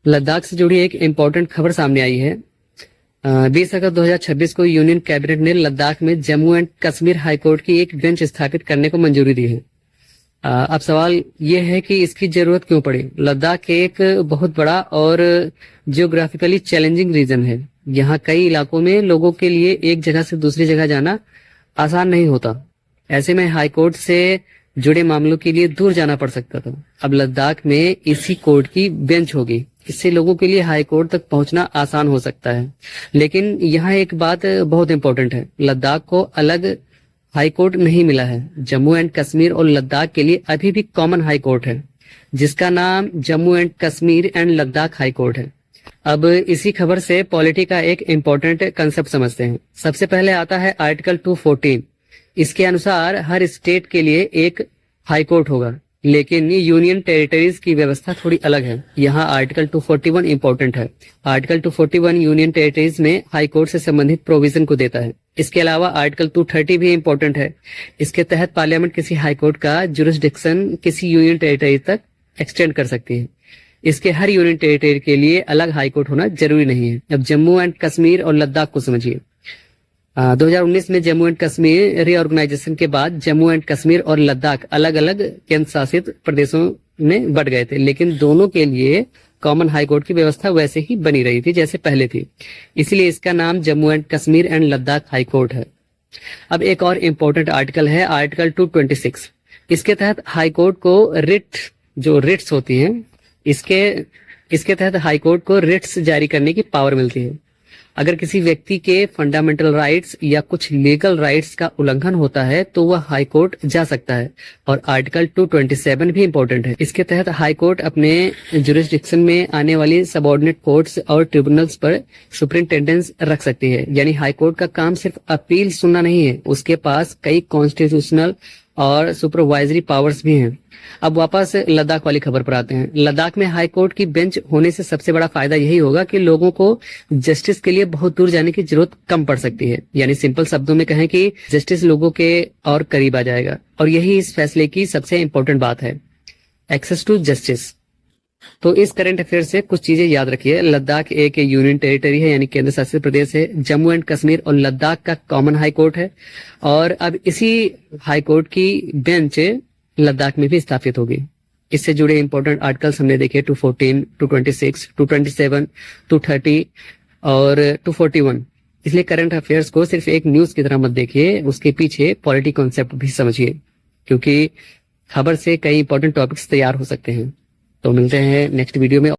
लद्दाख से जुड़ी एक इम्पोर्टेंट खबर सामने आई है। 20 अगस्त 2026 को यूनियन कैबिनेट ने लद्दाख में जम्मू एंड कश्मीर हाईकोर्ट की एक बेंच स्थापित करने को मंजूरी दी है। अब सवाल ये है कि इसकी जरूरत क्यों पड़ी। लद्दाख एक बहुत बड़ा और जियोग्राफिकली चैलेंजिंग रीजन है। यहाँ कई इलाकों में लोगों के लिए एक जगह से दूसरी जगह जाना आसान नहीं होता। ऐसे में हाईकोर्ट से जुड़े मामलों के लिए दूर जाना पड़ सकता था। अब लद्दाख में इसी कोर्ट की बेंच होगी। इससे लोगों के लिए हाई कोर्ट तक पहुंचना आसान हो सकता है। लेकिन यहाँ एक बात बहुत इंपॉर्टेंट है, लद्दाख को अलग हाई कोर्ट नहीं मिला है। जम्मू एंड कश्मीर और लद्दाख के लिए अभी भी कॉमन हाई कोर्ट है, जिसका नाम Jammu and Kashmir and Ladakh high court है। अब इसी खबर से पॉलिटी का एक इम्पोर्टेंट कंसेप्ट समझते हैं। सबसे पहले आता है आर्टिकल 214। इसके अनुसार हर स्टेट के लिए एक हाई कोर्ट होगा, लेकिन यूनियन टेरिटरीज की व्यवस्था थोड़ी अलग है। यहाँ आर्टिकल 241 इंपॉर्टेंट है। आर्टिकल 241 यूनियन टेरिटरीज में हाई कोर्ट से संबंधित प्रोविजन को देता है। इसके अलावा आर्टिकल 230 भी इंपॉर्टेंट है। इसके तहत पार्लियामेंट किसी हाई कोर्ट का जुरिस्डिक्शन किसी यूनियन टेरिटरी तक एक्सटेंड कर सकती है। इसके हर यूनियन टेरिटरी के लिए अलग हाई कोर्ट होना जरूरी नहीं है। अब जम्मू एंड कश्मीर और लद्दाख को समझिए। 2019 में जम्मू एंड कश्मीर रीऑर्गेनाइजेशन के बाद जम्मू एंड कश्मीर और लद्दाख अलग अलग केंद्र शासित प्रदेशों में बढ़ गए थे, लेकिन दोनों के लिए कॉमन हाई कोर्ट की व्यवस्था वैसे ही बनी रही थी जैसे पहले थी। इसलिए इसका नाम Jammu and Kashmir and Ladakh high court है। अब एक और इम्पोर्टेंट आर्टिकल है आर्टिकल 226। इसके तहत हाई कोर्ट को रिट्स होती हैं, इसके तहत हाई कोर्ट को रिट्स जारी करने की पावर मिलती है। अगर किसी व्यक्ति के फंडामेंटल राइट्स या कुछ लीगल राइट्स का उल्लंघन होता है तो वह हाई कोर्ट जा सकता है। और आर्टिकल 227 भी इंपॉर्टेंट है। इसके तहत हाई कोर्ट अपने जुरिस्डिक्शन में आने वाली सबऑर्डिनेट कोर्ट्स और ट्रिब्यूनल्स पर सुपरिंटेंडेंस रख सकती है। यानी हाई कोर्ट का काम सिर्फ अपील सुनना नहीं है, उसके पास कई कॉन्स्टिट्यूशनल और सुपरवाइजरी पावर्स भी हैं। अब वापस लद्दाख वाली खबर पर आते हैं। लद्दाख में हाई कोर्ट की बेंच होने से सबसे बड़ा फायदा यही होगा कि लोगों को जस्टिस के लिए बहुत दूर जाने की जरूरत कम पड़ सकती है। यानी सिंपल शब्दों में कहें कि जस्टिस लोगों के और करीब आ जाएगा। और यही इस फैसले की सबसे इंपॉर्टेंट बात है, एक्सेस टू जस्टिस। तो इस करंट अफेयर से कुछ चीजें याद रखिए। लद्दाख एक यूनियन टेरिटरी है, यानी केंद्र शासित प्रदेश है। जम्मू एंड कश्मीर और लद्दाख का कॉमन हाई कोर्ट है। और अब इसी हाई कोर्ट की बेंच लद्दाख में भी स्थापित होगी। इससे जुड़े इंपॉर्टेंट आर्टिकल्स हमने देखे 214, 226, 227, 230 और 241। इसलिए करंट अफेयर्स को सिर्फ एक न्यूज की तरह मत देखिए, उसके पीछे पॉलिटी कॉन्सेप्ट भी समझिए, क्योंकि खबर से कई इंपॉर्टेंट टॉपिक्स तैयार हो सकते हैं। तो मिलते हैं नेक्स्ट वीडियो में।